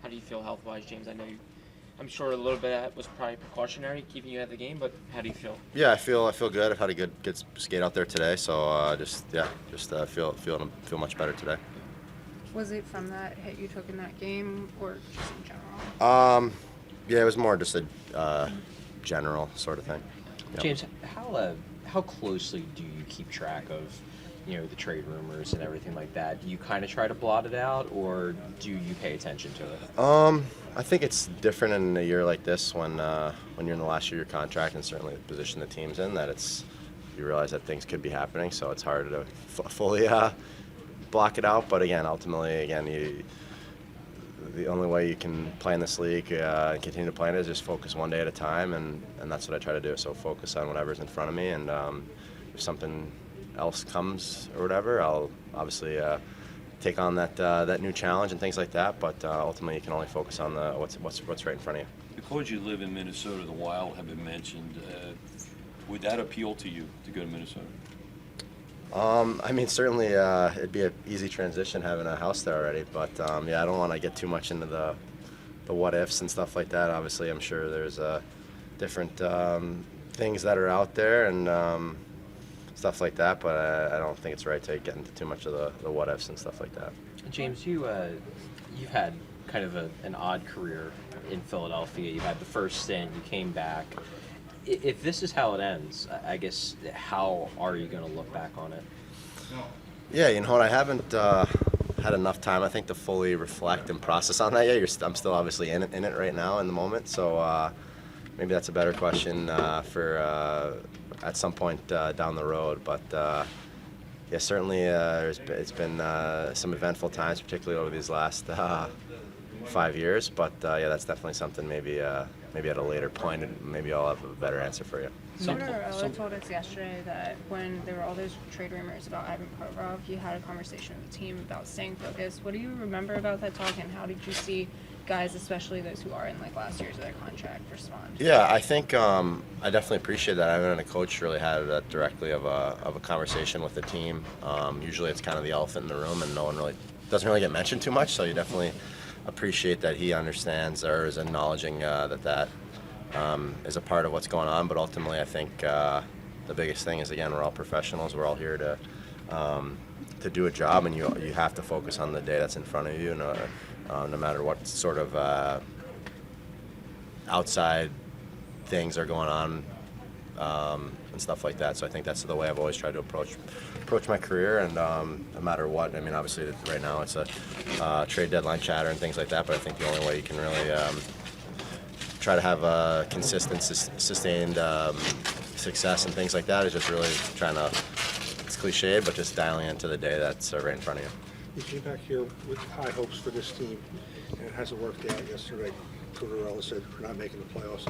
How do you feel health-wise, James? I'm sure a little bit of that was probably precautionary, keeping you at the game, but how do you feel? Yeah, I feel good. I've had a good skate out there today, so feel much better today. Was it from that hit you took in that game, or just in general? Yeah, it was more just a general sort of thing. Yep. James, how closely do you keep track of, the trade rumors and everything like that? Do you kind of try to blot it out, or do you pay attention to it? I think it's different in a year like this when you're in the last year of your contract, and certainly the position the team's in, that you realize that things could be happening, so it's hard to fully block it out. But ultimately, the only way you can play in this league and continue to play in it is just focus one day at a time, and that's what I try to do. So focus on whatever's in front of me, and if something else comes or whatever, I'll obviously take on that new challenge and things like that. But ultimately, you can only focus on what's right in front of you. Because you live in Minnesota, the Wild have been mentioned. Would that appeal to you to go to Minnesota? Certainly it'd be an easy transition having a house there already, but I don't want to get too much into the what ifs and stuff like that. Obviously, I'm sure there's different things that are out there and stuff like that, but I don't think it's right to get into too much of the what ifs and stuff like that. James, you've had kind of an odd career in Philadelphia. You had the first stint, you came back. If this is how it ends, I guess, how are you going to look back on it? Yeah, I haven't had enough time, I think, to fully reflect and process on that yet. I'm still obviously in it right now in the moment, so maybe that's a better question for at some point down the road. But certainly it's been some eventful times, particularly over these last 5 years. But that's definitely something maybe at a later point, and maybe I'll have a better answer for you. Tortorella told us yesterday that when there were all those trade rumors about Ivan Provorov, you had a conversation with the team about staying focused. What do you remember about that talk, and how did you see guys, especially those who are in last years of their contract, respond? Yeah, I think I definitely appreciate that. I haven't a coach really had that directly of a conversation with the team. Usually it's kind of the elephant in the room, and no one really doesn't really get mentioned too much. So you definitely appreciate that he understands or is acknowledging that is a part of what's going on. But ultimately, I think the biggest thing is, again, we're all professionals. We're all here to do a job, and you have to focus on the day that's in front of you, no matter what sort of outside things are going on and stuff like that. So I think that's the way I've always tried to approach my career, and no matter what. Obviously right now it's a trade deadline chatter and things like that, but I think the only way you can really try to have a consistent, sustained success and things like that is just really trying to, it's cliche, but just dialing into the day that's right in front of you. You came back here with high hopes for this team, and it hasn't worked out yesterday. Tortorella said we're not making the playoffs.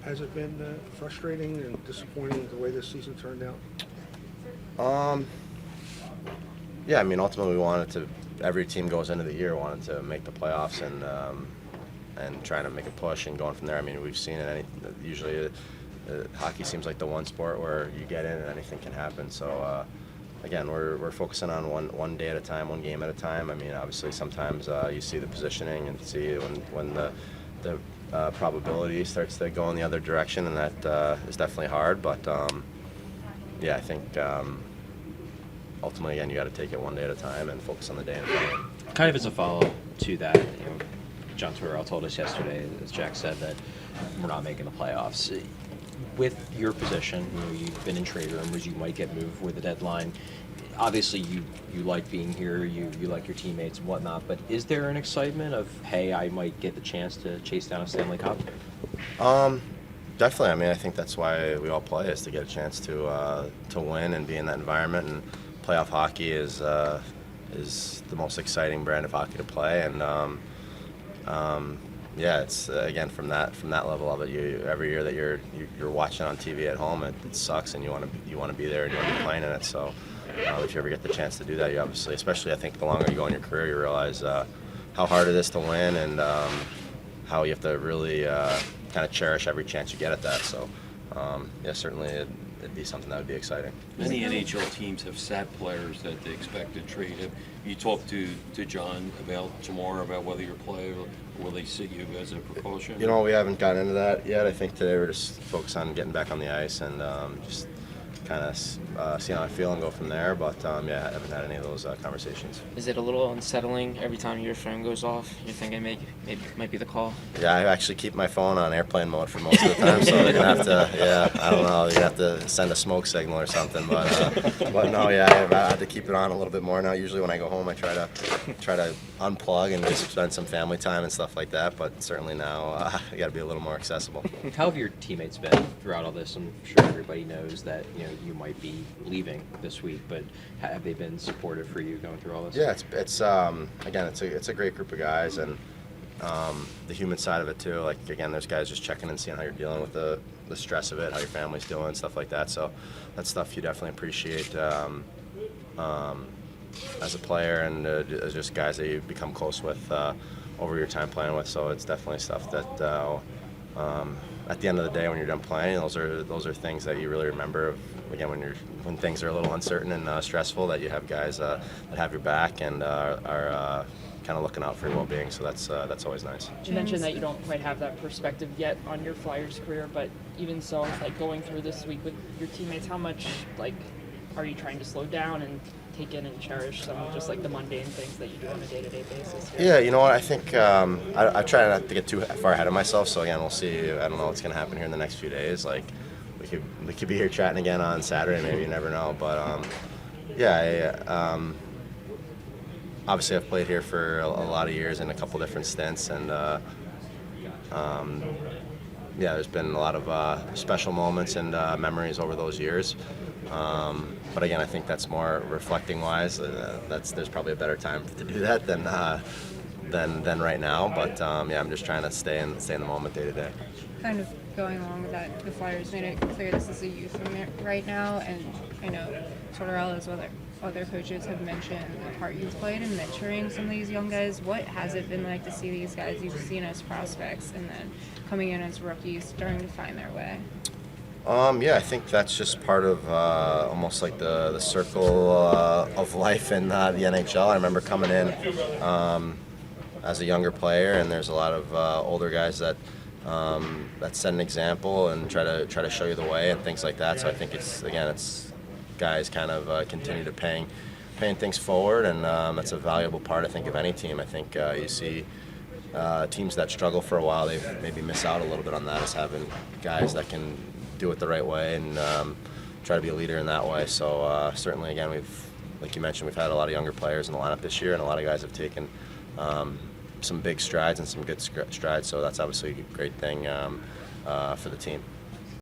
Has it been frustrating and disappointing the way this season turned out? Yeah, ultimately we wanted to, every team goes into the year wanting to make the playoffs and trying to make a push and going from there. We've seen it, usually hockey seems like the one sport where you get in and anything can happen. So again, we're focusing on one day at a time, one game at a time. Obviously sometimes you see the positioning and see when the probability starts to go in the other direction, and that is definitely hard. But I think ultimately, again, you got to take it one day at a time and focus on the day in front of you. Kind of as a follow-up to that, John Tortorella told us yesterday, as Jack said, that we're not making the playoffs. With your position, you've been in trade rumors, you might get moved with the deadline. Obviously, you like being here, you like your teammates and whatnot, but is there an excitement of, hey, I might get the chance to chase down a Stanley Cup? Definitely. I think that's why we all play, is to get a chance to win and be in that environment. And playoff hockey is the most exciting brand of hockey to play. And it's again from that level of it. Every year that you're watching on TV at home, it sucks, and you want to be there and you want to be playing in it. So if you ever get the chance to do that, you obviously, especially I think the longer you go in your career, you realize how hard it is to win, and how you have to really kind of cherish every chance you get at that. So certainly it'd be something that would be exciting. Many NHL teams have sat players that they expect to trade. Have you talked to John about tomorrow about whether you're playing, or will they sit you as a precaution? You know, we haven't gotten into that yet. I think today we're just focused on getting back on the ice and just kind of see how I feel and go from there. But yeah, I haven't had any of those conversations. Is it a little unsettling every time your phone goes off? You're thinking maybe it might be the call. Yeah, I actually keep my phone on airplane mode for most of the time, so you're gonna have to, yeah, I don't know, you have to send a smoke signal or something, but no, yeah, I have to keep it on a little bit more now. Usually when I go home, I try to unplug and just spend some family time and stuff like that. But certainly now, I got to be a little more accessible. How have your teammates been throughout all this? I'm sure everybody knows that you might be leaving this week, but have they been supportive for you going through all this? Yeah, it's again, it's a great group of guys, and the human side of it too. Like again, there's guys just checking and seeing how you're dealing with the stress of it, how your family's doing, stuff like that. So that's stuff you definitely appreciate as a player, and as just guys that you become close with over your time playing with. So it's definitely stuff that at the end of the day, when you're done playing, those are things that you really remember. Again, when things are a little uncertain and stressful, that you have guys that have your back and are kind of looking out for your well-being. So that's always nice. You mentioned that you don't quite have that perspective yet on your Flyers career, but even so, like going through this week with your teammates, how much are you trying to slow down and take in and cherish some of just the mundane things that you do on a day-to-day basis? Yeah, you know what? I think I try not to get too far ahead of myself. So again, we'll see. I don't know what's going to happen here in the next few days. Like we could be here chatting again on Saturday. Maybe, you never know. But yeah, obviously I've played here for a lot of years in a couple different stints, and yeah, there's been a lot of special moments and memories over those years. But again, I think that's more reflecting-wise. There's probably a better time to do that than right now. But yeah, I'm just trying to stay in the moment day to day. Kind of going along with that, the Flyers made it clear this is a youth movement right now, and I know Tortorella as well. Other coaches have mentioned the part you've played in mentoring some of these young guys. What has it been like to see these guys you've seen as prospects and then coming in as rookies starting to find their way? Yeah, I think that's just part of almost like the circle of life in the NHL. I remember coming in as a younger player, and there's a lot of older guys that set an example and try to show you the way and things like that. So I think it's guys kind of continue to paying things forward, and that's a valuable part, I think, of any team. I think you see teams that struggle for a while, they maybe miss out a little bit on that, as having guys that can do it the right way and try to be a leader in that way. So certainly, again, like you mentioned, we've had a lot of younger players in the lineup this year, and a lot of guys have taken some big strides and some good strides. So that's obviously a great thing for the team.